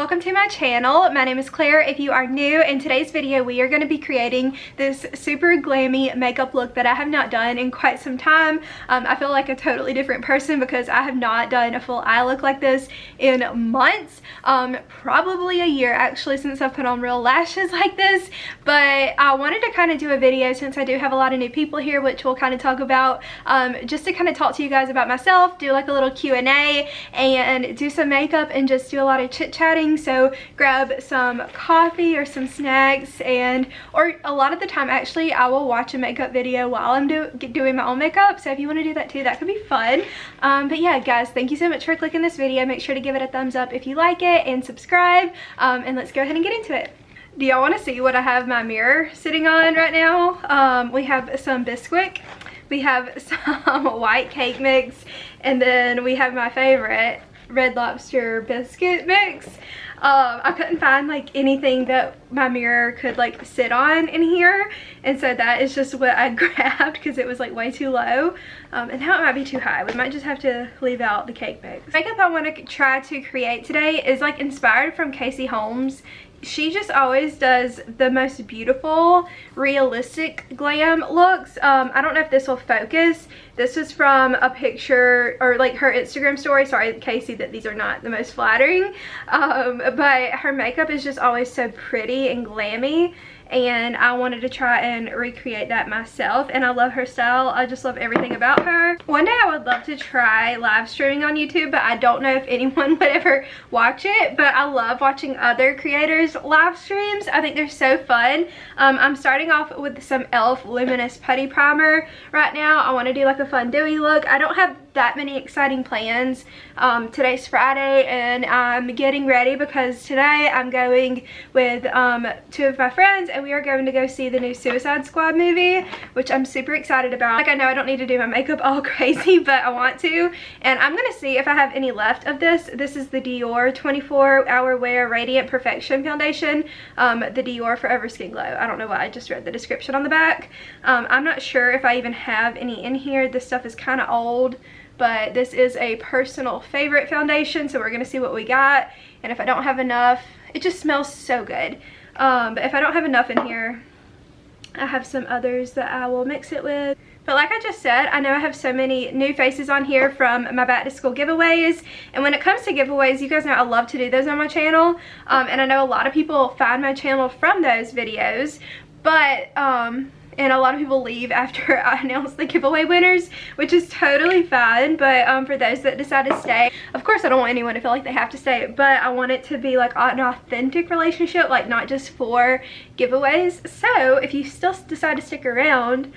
welcome to my channel. My name is Claire. If you are new, in today's video we are going to be creating this super glammy makeup look that I have not done in quite some time. I feel like a totally different person because I have not done a full eye look like this in months, probably a year actually, since I've put on real lashes like this. But I wanted to kind of do a video since I do have a lot of new people here, which we'll kind of talk about, just to kind of talk to you guys about myself, do like a little Q&A and do some makeup and just do a lot of chit-chatting. So grab some coffee or some snacks, or a lot of the time actually I will watch a makeup video while I'm doing my own makeup. So if you want to do that too, that could be fun. But yeah guys, thank you so much for clicking this video. Make sure to give it a thumbs up if you like it and subscribe, and let's go ahead and get into it. Do y'all want to see what I have my mirror sitting on right now? We have some Bisquick, we have some white cake mix, and then we have my favorite Red Lobster biscuit mix. I couldn't find like anything that my mirror could like sit on in here, and so that is just what I grabbed because it was like way too low, and now it might be too high. We might just have to leave out the cake mix. The makeup I want to try to create today is like inspired from Casey Holmes. She just always does the most beautiful, realistic glam looks. I don't know if this will focus. This was from a picture, or like her Instagram story. Sorry, Casey, that these are not the most flattering. But her makeup is just always so pretty and glammy, and I wanted to try and recreate that myself, and I love her style. I just love everything about her. One day I would love to try live streaming on YouTube, but I don't know if anyone would ever watch it. But I love watching other creators live streams. I think they're so fun. I'm starting off with some e.l.f. Luminous Putty Primer right now. I want to do like a fun dewy look. I don't have that many exciting plans. Today's Friday and I'm getting ready because today I'm going with two of my friends, and we are going to go see the new Suicide Squad movie, which I'm super excited about. Like, I know I don't need to do my makeup all crazy, but I want to, and I'm gonna see if I have any left of this. This is the Dior 24-Hour Wear Radiant Perfection Foundation, the Dior Forever Skin Glow. I don't know why, I just read the description on the back. I'm not sure if I even have any in here. This stuff is kind of old, but this is a personal favorite foundation, so we're gonna see what we got. And if I don't have enough, it just smells so good. But if I don't have enough in here, I have some others that I will mix it with. But like I just said, I know I have so many new faces on here from my back to school giveaways, and when it comes to giveaways, you guys know I love to do those on my channel, and I know a lot of people find my channel from those videos, but and a lot of people leave after I announce the giveaway winners, which is totally fine. But for those that decide to stay, of course I don't want anyone to feel like they have to stay, but I want it to be like an authentic relationship, like not just for giveaways. So if you still decide to stick around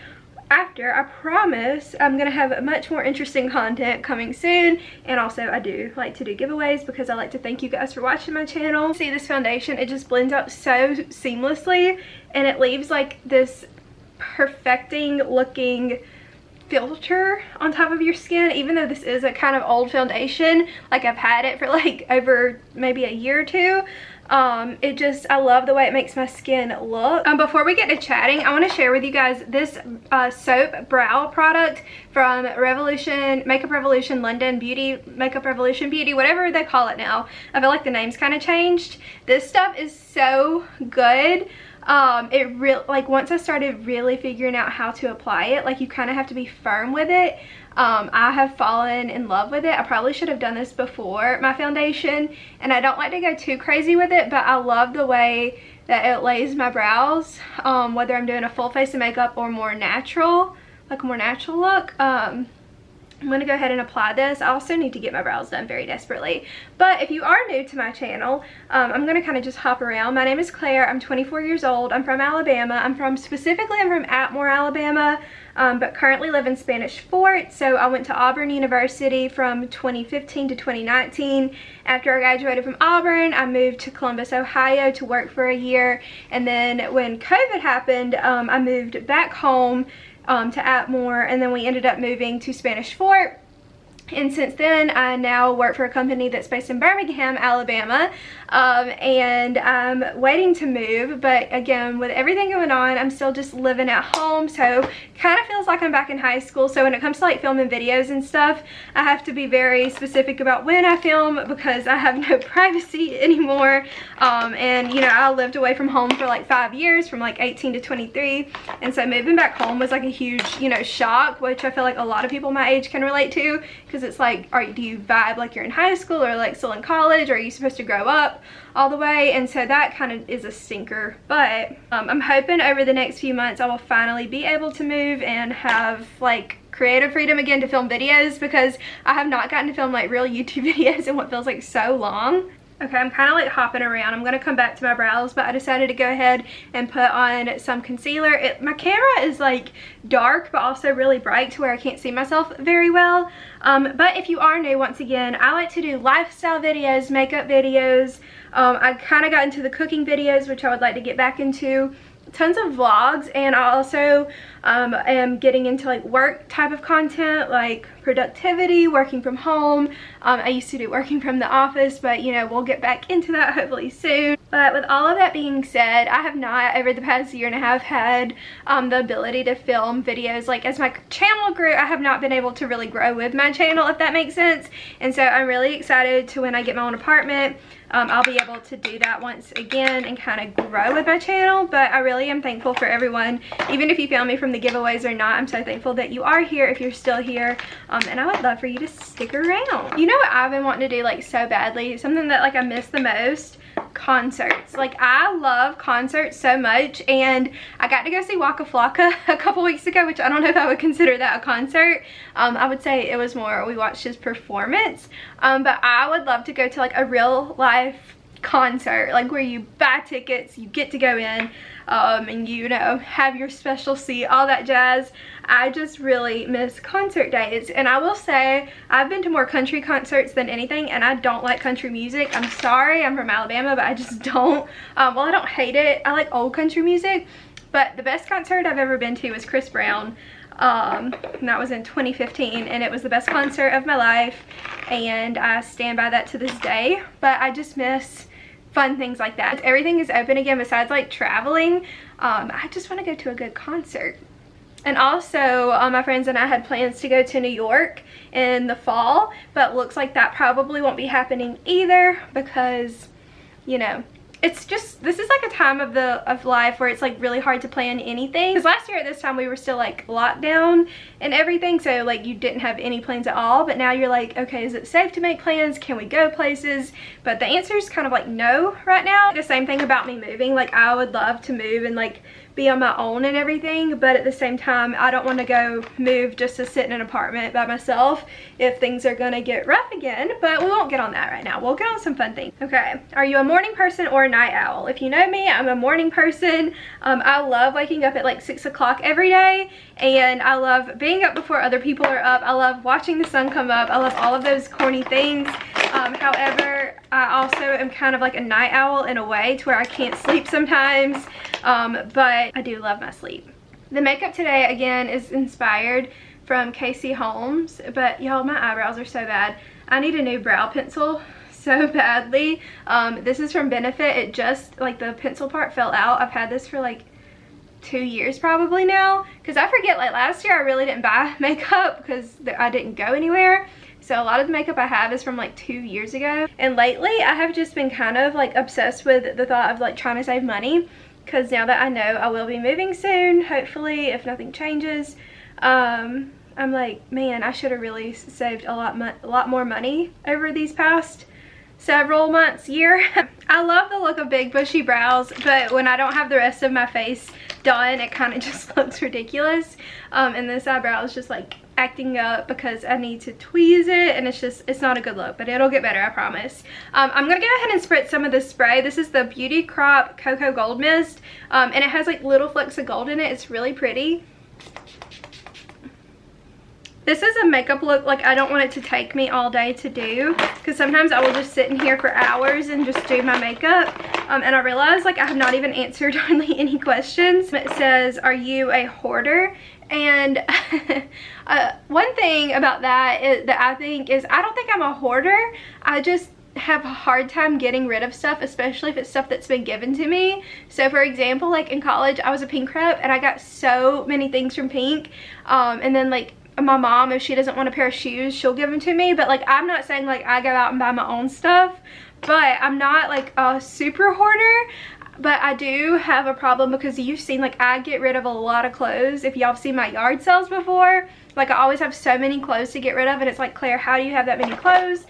after, I promise I'm gonna have much more interesting content coming soon. And also I do like to do giveaways because I like to thank you guys for watching my channel. See this foundation, it just blends out so seamlessly, and it leaves like this perfecting looking filter on top of your skin. Even though this is a kind of old foundation, like I've had it for like over maybe a year or two, I love the way it makes my skin look. Before we get to chatting, I want to share with you guys this soap brow product from Makeup Revolution London Beauty, Makeup Revolution Beauty, whatever they call it now. I feel like the name's kind of changed. This stuff is so good. Like once I started really figuring out how to apply it, like you kind of have to be firm with it. I have fallen in love with it. I probably should have done this before my foundation, and I don't like to go too crazy with it, but I love the way that it lays my brows, whether I'm doing a full face of makeup or more natural, like a more natural look. I'm going to go ahead and apply this. I also need to get my brows done very desperately. But if you are new to my channel, I'm going to kind of just hop around. My name is Claire. I'm 24 years old. I'm from Alabama. I'm from Atmore, Alabama, but currently live in Spanish Fort. So I went to Auburn University from 2015 to 2019. After I graduated from Auburn, I moved to Columbus, Ohio to work for a year. And then when COVID happened, I moved back home to Atmore, and then we ended up moving to Spanish Fort. And since then, I now work for a company that's based in Birmingham, Alabama, and I'm waiting to move. But again, with everything going on, I'm still just living at home, so kind of feels like I'm back in high school. So when it comes to like filming videos and stuff, I have to be very specific about when I film because I have no privacy anymore. And you know, I lived away from home for like 5 years, from like 18 to 23, and so moving back home was like a huge, you know, shock, which I feel like a lot of people my age can relate to, because it's like, do you vibe like you're in high school or like still in college, or are you supposed to grow up all the way? And so that kind of is a stinker. But I'm hoping over the next few months I will finally be able to move and have like creative freedom again to film videos, because I have not gotten to film like real YouTube videos in what feels like so long. Okay, I'm kind of like hopping around. I'm going to come back to my brows, but I decided to go ahead and put on some concealer. My camera is like dark, but also really bright to where I can't see myself very well. But if you are new, once again, I like to do lifestyle videos, makeup videos. I kind of got into the cooking videos, which I would like to get back into. Tons of vlogs, and I also am getting into like work type of content, like productivity, working from home. I used to do working from the office, but you know, we'll get back into that hopefully soon. But with all of that being said, I have not over the past year and a half had the ability to film videos. Like as my channel grew, I have not been able to really grow with my channel, if that makes sense. And so I'm really excited to when I get my own apartment, I'll be able to do that once again and kind of grow with my channel. But I really am thankful for everyone, even if you found me from the giveaways or not. I'm so thankful that you are here if you're still here, and I would love for you to stick around. You know what I've been wanting to do like so badly, something that like I miss the most? Concerts. Like I love concerts so much, and I got to go see Waka Flocka a couple weeks ago, which I don't know if I would consider that a concert. I would say it was more, we watched his performance, but I would love to go to like a real life concert, like where you buy tickets, you get to go in, and you know, have your special seat, all that jazz. I just really miss concert days. And I will say, I've been to more country concerts than anything, and I don't like country music. I'm sorry, I'm from Alabama, but I just don't. Well, I don't hate it. I like old country music, but the best concert I've ever been to was Chris Brown. And that was in 2015, and it was the best concert of my life, and I stand by that to this day. But I just miss fun things like that. Everything is open again besides like traveling. I just want to go to a good concert. And also my friends and I had plans to go to New York in the fall, but looks like that probably won't be happening either, because you know, it's just, this is like a time of life where it's like really hard to plan anything, because last year at this time we were still like locked down and everything, so like you didn't have any plans at all. But now you're like, okay, is it safe to make plans? Can we go places? But the answer is kind of like no right now. The same thing about me moving. Like I would love to move and like be on my own and everything, but at the same time I don't want to go move just to sit in an apartment by myself if things are gonna get rough again. But we won't get on that right now. We'll get on some fun things. Okay, are you a morning person or a night owl? If you know me, I'm a morning person. I love waking up at like 6 o'clock every day, and I love being up before other people are up. I love watching the sun come up. I love all of those corny things. However, I also am kind of like a night owl in a way, to where I can't sleep sometimes, but I do love my sleep. The makeup today again is inspired from Casey Holmes, but y'all, my eyebrows are so bad. I need a new brow pencil so badly. This is from Benefit. It just, like, the pencil part fell out. I've had this for like 2 years probably now, because I forget, like last year I really didn't buy makeup because I didn't go anywhere. So a lot of the makeup I have is from like 2 years ago. And lately I have just been kind of like obsessed with the thought of like trying to save money, because now that I know I will be moving soon, hopefully, if nothing changes, I'm like, man, I should have really saved a lot more money over these past several months, year. I love the look of big bushy brows, but when I don't have the rest of my face done, it kind of just looks ridiculous. And this eyebrow is just like acting up because I need to tweeze it, and it's not a good look, but it'll get better, I promise. I'm gonna go ahead and spritz some of this spray. This is the Beauty Crop Cocoa Gold Mist, and it has like little flecks of gold in it. It's really pretty. This is a makeup look like I don't want it to take me all day to do, because sometimes I will just sit in here for hours and just do my makeup. And I realized like I have not even answered hardly any questions. It says, are you a hoarder? And one thing about that is that I think is I don't think I'm a hoarder. I just have a hard time getting rid of stuff, especially if it's stuff that's been given to me. So for example, like in college I was a Pink rep and I got so many things from Pink, and then like my mom, if she doesn't want a pair of shoes, she'll give them to me. But like I'm not saying like I go out and buy my own stuff, but I'm not like a super hoarder. But I do have a problem because you've seen like I get rid of a lot of clothes. If y'all have seen my yard sales before, like I always have so many clothes to get rid of, and it's like, Claire, how do you have that many clothes?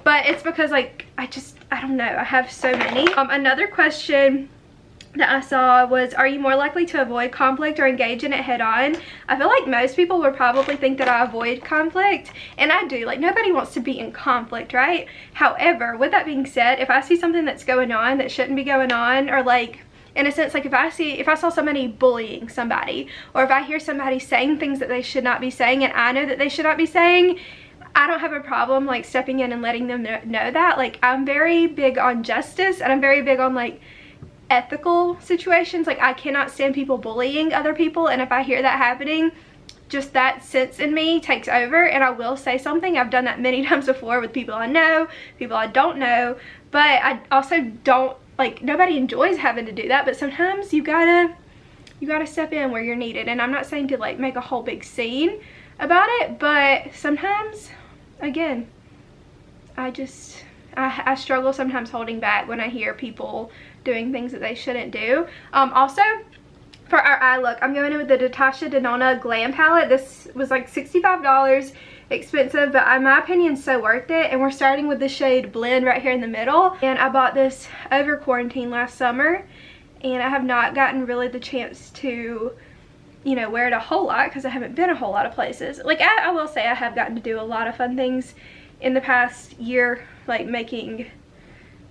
But it's because like I don't know, I have so many. Another question that I saw was, are you more likely to avoid conflict or engage in it head on? I feel like most people would probably think that I avoid conflict, and I do. Like nobody wants to be in conflict, right? However, with that being said, if I see something that's going on that shouldn't be going on, or like in a sense, like if I saw somebody bullying somebody, or if I hear somebody saying things that they should not be saying and I know that they should not be saying, I don't have a problem like stepping in and letting them know that. Like I'm very big on justice, and I'm very big on like ethical situations. Like I cannot stand people bullying other people, and if I hear that happening, just that sense in me takes over and I will say something. I've done that many times before with people I know, people I don't know, but I also don't, like nobody enjoys having to do that, but sometimes you gotta step in where you're needed. And I'm not saying to like make a whole big scene about it, but sometimes, again, I struggle sometimes holding back when I hear people doing things that they shouldn't do. Also, for our eye look, I'm going in with the Natasha Denona Glam Palette. This was like $65, expensive, but in my opinion, so worth it. And we're starting with the shade Blend right here in the middle. And I bought this over quarantine last summer, and I have not gotten really the chance to, you know, wear it a whole lot because I haven't been a whole lot of places. Like I will say I have gotten to do a lot of fun things in the past year, like making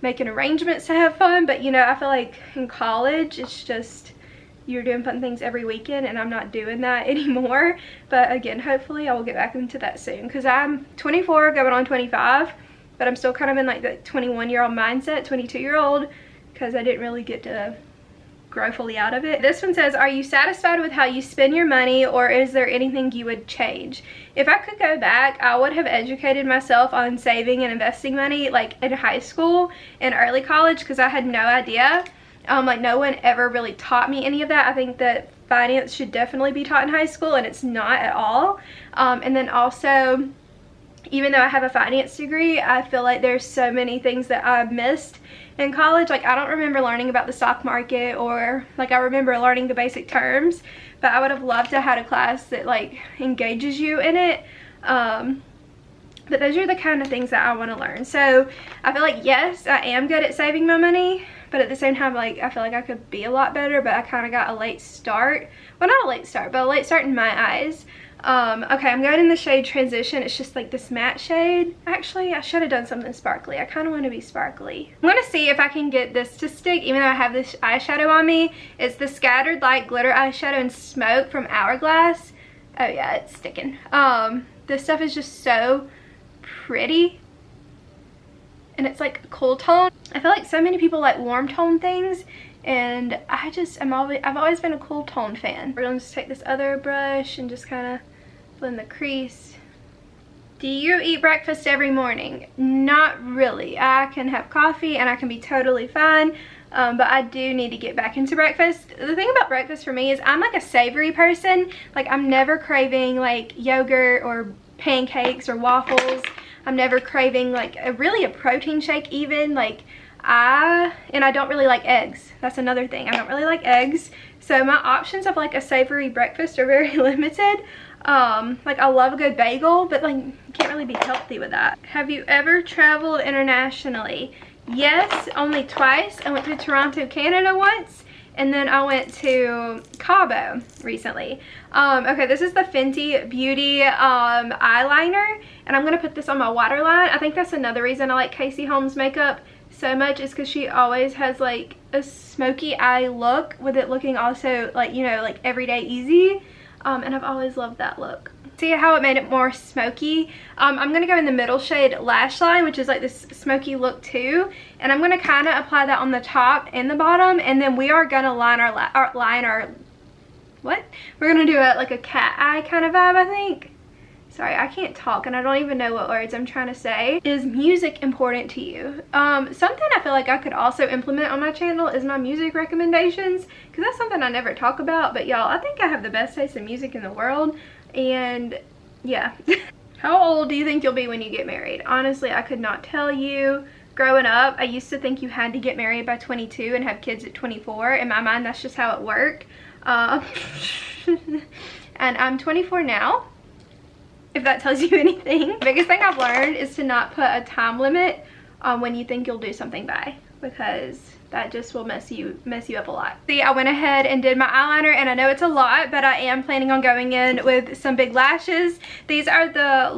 arrangements to have fun, but you know, I feel like in college it's just you're doing fun things every weekend, and I'm not doing that anymore. But again, hopefully I will get back into that soon because I'm 24 going on 25, but I'm still kind of in like the 21-year-old mindset, 22-year-old, because I didn't really get to grow fully out of it. This one says, are you satisfied with how you spend your money, or is there anything you would change? If I could go back, I would have educated myself on saving and investing money like in high school and early college, because I had no idea. Like no one ever really taught me any of that. I think that finance should definitely be taught in high school, and it's not at all. And then also, even though I have a finance degree, I feel like there's so many things that I missed in college. Like I don't remember learning about the stock market, or like I remember learning the basic terms, but I would have loved to have had a class that like engages you in it. But those are the kind of things that I want to learn. So I feel like, yes, I am good at saving my money, but at the same time, like I feel like I could be a lot better, but I kind of got a late start. Well, not a late start, but a late start in my eyes. Okay, I'm going in the shade Transition. It's just like this matte shade. Actually, I should have done something sparkly. I kind of want to be sparkly. I'm going to see if I can get this to stick, even though I have this eyeshadow on me. It's the Scattered Light Glitter Eyeshadow in Smoke from Hourglass. Oh yeah, it's sticking. This stuff is just so pretty. And it's like a cool tone. I feel like so many people like warm tone things, and I've always been a cool tone fan. We're going to just take this other brush and just kind of blend the crease. Do you eat breakfast every morning? Not really. I can have coffee and I can be totally fine, but I do need to get back into breakfast. The thing about breakfast for me is I'm like a savory person. Like I'm never craving like yogurt or pancakes or waffles. I'm never craving like a protein shake even. Like I don't really like eggs. That's another thing. I don't really like eggs. So my options of like a savory breakfast are very limited. Like I love a good bagel, but like you can't really be healthy with that. Have you ever traveled internationally? Yes, only twice. I went to Toronto, Canada once, and then I went to Cabo recently. Okay, this is the Fenty Beauty eyeliner, and I'm gonna put this on my waterline. I think that's another reason I like Casey Holmes makeup so much, is because she always has like a smoky eye look with it looking also like, you know, like everyday easy. And I've always loved that look. See how it made it more smoky? I'm going to go in the middle shade Lash Line, which is like this smoky look too. And I'm going to kind of apply that on the top and the bottom. And then we are going to line we're going to do like a cat eye kind of vibe, I think. Sorry, I can't talk and I don't even know what words I'm trying to say. Is music important to you? Something I feel like I could also implement on my channel is my music recommendations, because that's something I never talk about. But y'all, I think I have the best taste in music in the world. And yeah. How old do you think you'll be when you get married? Honestly, I could not tell you. Growing up, I used to think you had to get married by 22 and have kids at 24. In my mind, that's just how it worked. And I'm 24 now, if that tells you anything. The biggest thing I've learned is to not put a time limit on when you think you'll do something by, because that just will mess you up a lot. See, I went ahead and did my eyeliner, and I know it's a lot, but I am planning on going in with some big lashes. These are the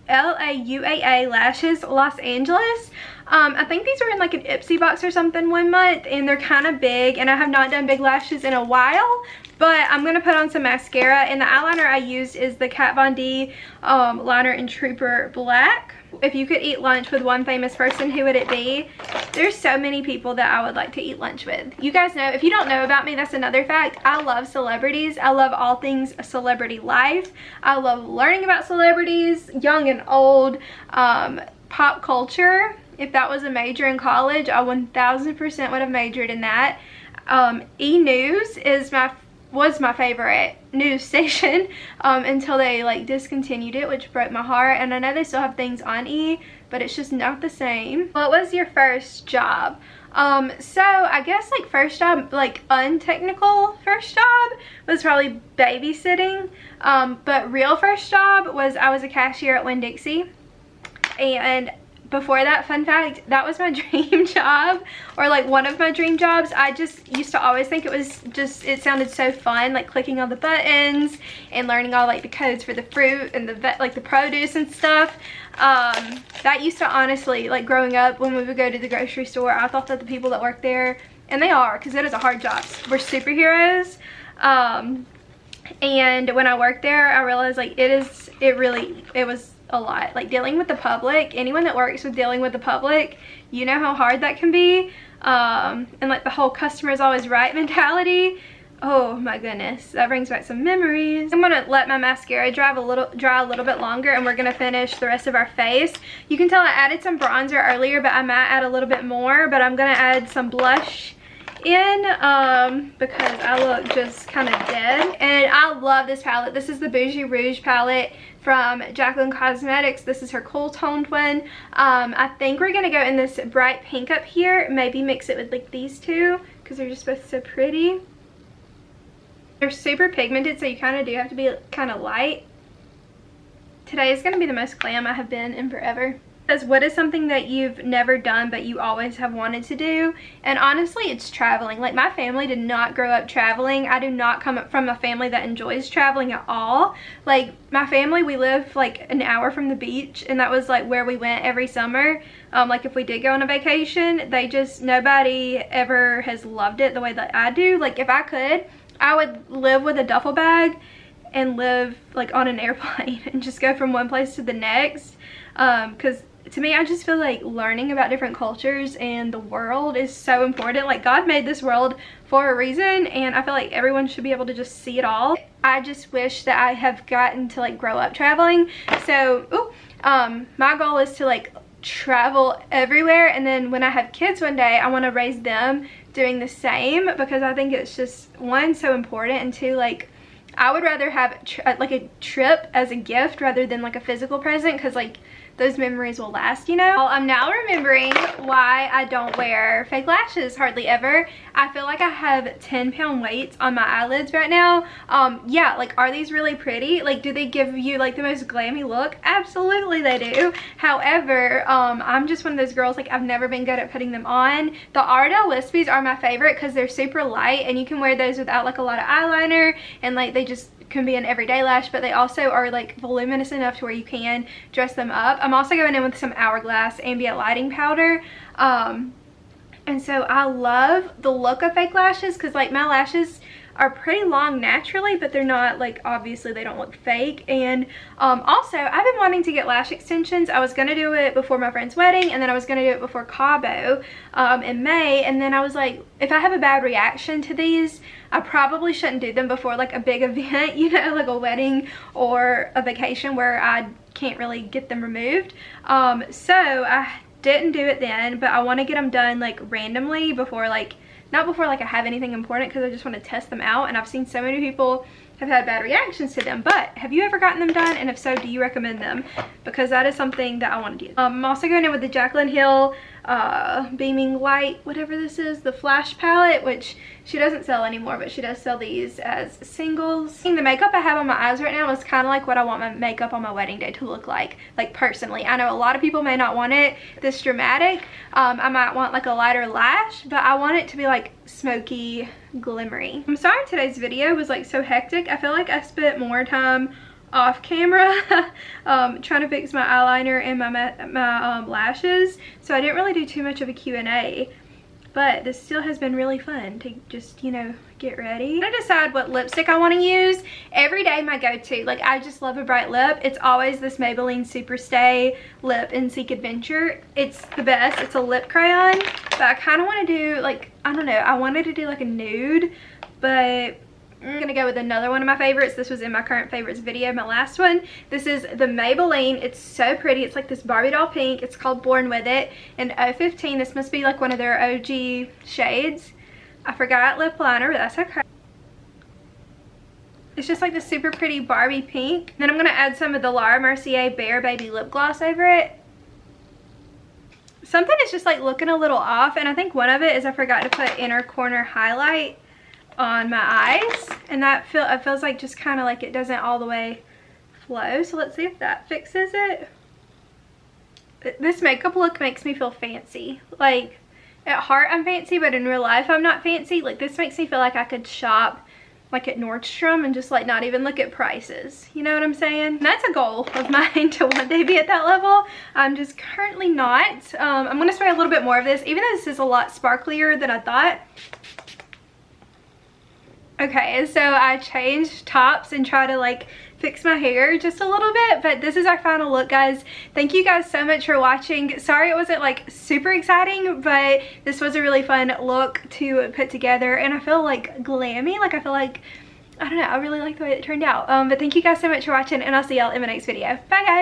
LAUAA lashes, Los Angeles. I think these were in like an Ipsy box or something one month, and they're kind of big, and I have not done big lashes in a while. But I'm going to put on some mascara, and the eyeliner I used is the Kat Von D Liner in Trooper Black. If you could eat lunch with one famous person, who would it be? There's so many people that I would like to eat lunch with. You guys know, if you don't know about me, that's another fact. I love celebrities. I love all things celebrity life. I love learning about celebrities, young and old, pop culture. If that was a major in college, I 1000% would have majored in that. E-News was my favorite news station until they like discontinued it, which broke my heart. And I know they still have things on E, but it's just not the same. What was your first job? So I guess like first job, like untechnical first job, was probably babysitting. But real first job was I was a cashier at Winn-Dixie. And before that, fun fact, that was my dream job, or like one of my dream jobs. I just used to always think it sounded so fun, like clicking all the buttons and learning all like the codes for the fruit and the produce and stuff. That used to honestly, like growing up when we would go to the grocery store, I thought that the people that work there, and they are, because it is a hard job, we're superheroes. And when I worked there, I realized like it was a lot. Like dealing with the public, anyone that works with dealing with the public, you know how hard that can be. And like the whole customer is always right mentality. Oh my goodness, that brings back some memories. I'm gonna let my mascara dry a little bit longer, and we're gonna finish the rest of our face. You can tell I added some bronzer earlier, but I might add a little bit more. But I'm gonna add some blush in because I look just kind of dead. And I love this palette. This is the Bougie Rouge palette from Jaclyn Cosmetics. This is her cool toned one. I think we're gonna go in this bright pink up here, maybe mix it with like these two, because they're just both so pretty. They're super pigmented, so you kind of do have to be kind of light. Today is gonna be the most glam I have been in forever. What is something that you've never done but you always have wanted to do? And honestly, it's traveling. Like, my family did not grow up traveling. I do not come from a family that enjoys traveling at all. Like, my family, we live like an hour from the beach, and that was like where we went every summer. Like if we did go on a vacation, nobody ever has loved it the way that I do. Like, if I could, I would live with a duffel bag and live like on an airplane and just go from one place to the next. Because to me, I just feel like learning about different cultures and the world is so important. Like, God made this world for a reason, and I feel like everyone should be able to just see it all. I just wish that I have gotten to like grow up traveling. So my goal is to like travel everywhere, and then when I have kids one day, I want to raise them doing the same, because I think it's just, one, so important, and two, like I would rather have like a trip as a gift rather than like a physical present, because like those memories will last, you know. I'm now remembering why I don't wear fake lashes hardly ever. I feel like I have 10-pound weights on my eyelids right now. Yeah, like, are these really pretty? Like, do they give you like the most glammy look? Absolutely they do. However, I'm just one of those girls, like, I've never been good at putting them on. The Ardell Wispies are my favorite because they're super light, and you can wear those without like a lot of eyeliner, and like they just can be an everyday lash, but they also are like voluminous enough to where you can dress them up. I'm also going in with some Hourglass Ambient Lighting powder, and so I love the look of fake lashes, because like my lashes are pretty long naturally, but they're not like, obviously they don't look fake. And also I've been wanting to get lash extensions. I was gonna do it before my friend's wedding, and then I was gonna do it before Cabo in May, and then I was like, if I have a bad reaction to these, I probably shouldn't do them before like a big event, you know, like a wedding or a vacation where I can't really get them removed. So I didn't do it then, but I want to get them done like randomly before, like not before like I have anything important, because I just want to test them out. And I've seen so many people have had bad reactions to them. But have you ever gotten them done? And if so, do you recommend them? Because that is something that I want to do. I'm also going in with the Jaclyn Hill Beaming Light, whatever this is, the Flash palette, which she doesn't sell anymore, but she does sell these as singles. The makeup I have on my eyes right now is kind of like what I want my makeup on my wedding day to look like personally. I know a lot of people may not want it this dramatic. I might want like a lighter lash, but I want it to be like smoky, glimmery. I'm sorry today's video was like so hectic. I feel like I spent more time off camera trying to fix my eyeliner and my lashes, so I didn't really do too much of a Q&A, but this still has been really fun to just, you know, get ready. I decide what lipstick I want to use. Every day my go-to, like I just love a bright lip. It's always this Maybelline Superstay Lip in Seek Adventure. It's the best. It's a lip crayon, but I kind of want to do like, I don't know, I wanted to do like a nude, but I'm gonna go with another one of my favorites. This was in my current favorites video, my last one. This is the Maybelline. It's so pretty. It's like this Barbie doll pink. It's called Born With It in 015. This must be like one of their OG shades. I forgot lip liner, but that's okay. It's just like this super pretty Barbie pink. Then I'm gonna add some of the Laura Mercier Bare Baby lip gloss over it. Something is just like looking a little off, and I think one of it is I forgot to put inner corner highlight on my eyes, and that it feels like just kind of like it doesn't all the way flow. So let's see if that fixes it. This makeup look makes me feel fancy. Like at heart I'm fancy, but in real life I'm not fancy. Like this makes me feel like I could shop like at Nordstrom and just like not even look at prices. You know what I'm saying? And that's a goal of mine, to one day be at that level. I'm just currently not. I'm gonna spray a little bit more of this, even though this is a lot sparklier than I thought. Okay, and so I changed tops and try to like fix my hair just a little bit, but this is our final look, guys. Thank you guys so much for watching. Sorry it wasn't like super exciting, but this was a really fun look to put together, and I feel like glammy. Like I feel like, I don't know, I really like the way it turned out. But thank you guys so much for watching, and I'll see y'all in my next video. Bye guys.